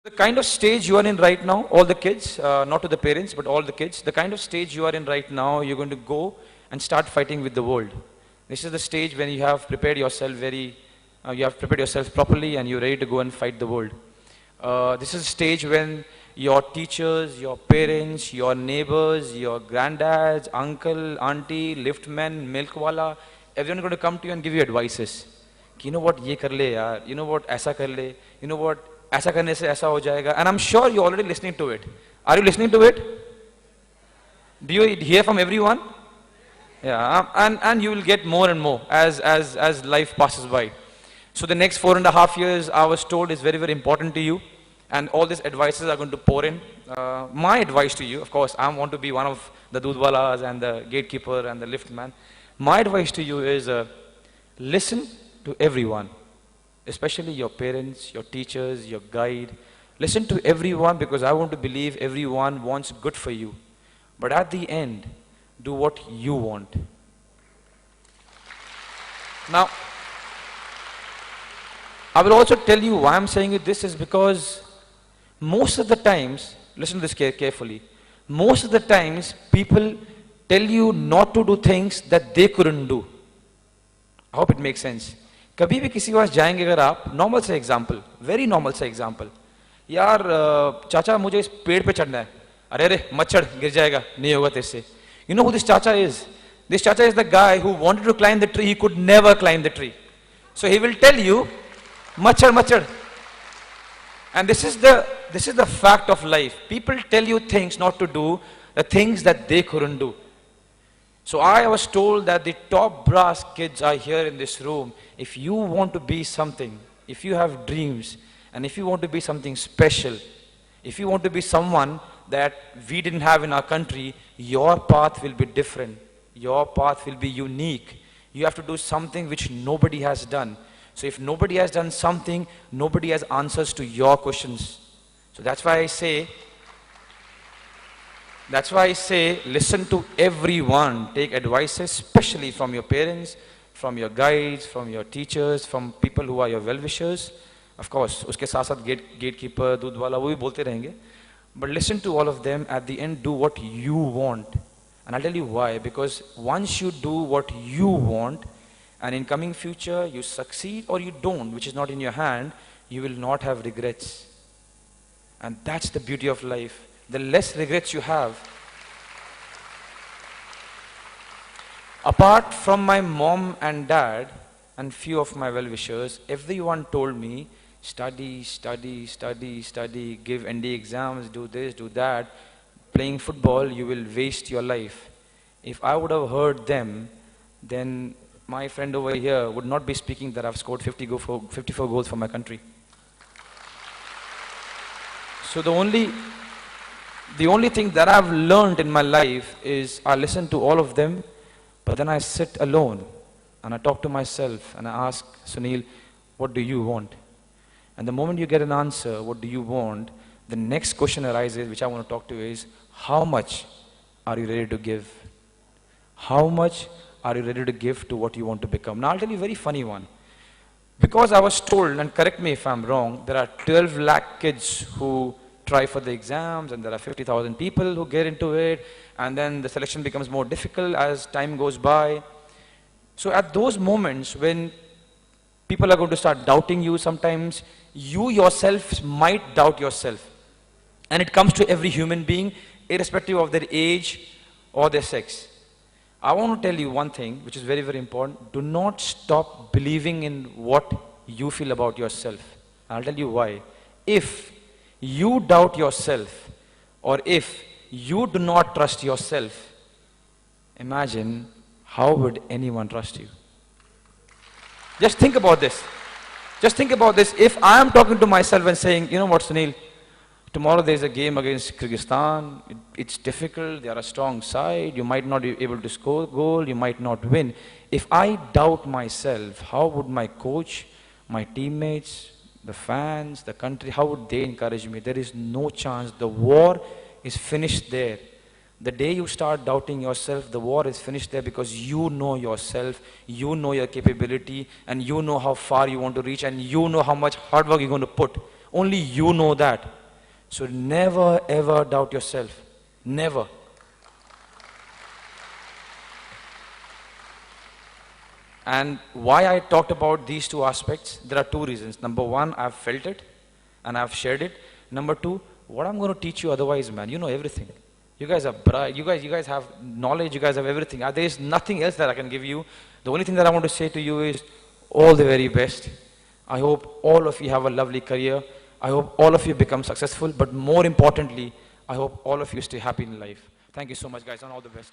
The kind of stage you are in right now, all the kids, not to the parents, but all the kids, the kind of stage you are in right now, you're going to go and start fighting with the world. This is the stage when you have prepared yourself you have prepared yourself properly and you're ready to go and fight the world. This is a stage when your teachers, your parents, your neighbors, your granddads, uncle, auntie, liftman, milkwala, everyone is going to come to you and give you advices. You know what, ye kar le yaar, you know what, aisa kar le, you know what, ऐसा करने से ऐसा हो जाएगा. And I'm sure you're already listening to it. Are you listening to it? Do you hear from everyone? Yeah, and you will get more and more as life passes by. So the next 4.5 years, I was told, is very, very important to you. And all these advices are going to pour in. My advice to you, of course, I want to be one of the doodwalas and the gatekeeper and the liftman. My advice to you is listen to everyone. Especially your parents, your teachers, your guide. Listen to everyone because I want to believe everyone wants good for you. But at the end, do what you want. Now, I will also tell you why I'm saying this is because most of the times, listen to this carefully, most of the times people tell you not to do things that they couldn't do. I hope it makes sense. कभी भी किसी के पास जाएंगे अगर आप, normal से example, very normal से example, यार चाचा मुझे इस पेड़ पे चढ़ना है, अरे अरे मत चढ़ गिर जाएगा, नहीं होगा तेरे से. You know who this chacha is? This chacha is the guy who wanted to climb the tree, he could never climb the tree. So he will tell you, mat chad. And this is the fact of life. People tell you things not to do, the things that they couldn't do. So I was told that the top brass kids are here in this room. If you want to be something, if you have dreams, and if you want to be something special, if you want to be someone that we didn't have in our country, your path will be different. Your path will be unique. You have to do something which nobody has done. So if nobody has done something, nobody has answers to your questions. So that's why I say, listen to everyone. Take advice, especially from your parents, from your guides, from your teachers, from people who are your well-wishers. Of course, उसके साथ साथ gatekeeper, दूध वाला, वो भी बोलते रहेंगे. But listen to all of them. At the end, do what you want. And I'll tell you why. Because once you do what you want, and in coming future, you succeed or you don't, which is not in your hand, you will not have regrets. And that's the beauty of life. The less regrets you have. Apart from my mom and dad and few of my well-wishers, everyone told me, study, give ND exams, do this, do that. Playing football, you will waste your life. If I would have heard them, then my friend over here would not be speaking that I've scored 54 goals for my country. So the only thing that I've learned in my life is I listen to all of them, but then I sit alone and I talk to myself and I ask, Sunil, what do you want? And the moment you get an answer, what do you want, the next question arises, which I want to talk to you, is how much are you ready to give? How much are you ready to give to what you want to become? Now I'll tell you a very funny one. Because I was told, and correct me if I'm wrong, there are 12 lakh kids who try for the exams, and there are 50,000 people who get into it, and then the selection becomes more difficult as time goes by. So at those moments when people are going to start doubting you sometimes, you yourself might doubt yourself. And it comes to every human being, irrespective of their age or their sex. I want to tell you one thing, which is very, very important. Do not stop believing in what you feel about yourself. I'll tell you why. If you doubt yourself, or if you do not trust yourself, imagine how would anyone trust you? Just think about this. Just think about this. If I am talking to myself and saying, you know what, Sunil, tomorrow there is a game against Kyrgyzstan, it's difficult, they are a strong side, you might not be able to score a goal, you might not win. If I doubt myself, how would my coach, my teammates, the fans, the country, how would they encourage me? There is no chance. The war is finished there. The day you start doubting yourself, the war is finished there because you know yourself, you know your capability, and you know how far you want to reach, and you know how much hard work you're going to put. Only you know that. So never ever doubt yourself. Never. And why I talked about these two aspects, there are two reasons. Number one, I've felt it and I've shared it. Number two, what I'm going to teach you otherwise, man, you know everything. You guys are bright, you guys have knowledge, you guys have everything. There is nothing else that I can give you. The only thing that I want to say to you is all the very best. I hope all of you have a lovely career. I hope all of you become successful, but more importantly, I hope all of you stay happy in life. Thank you so much, guys, and all the best.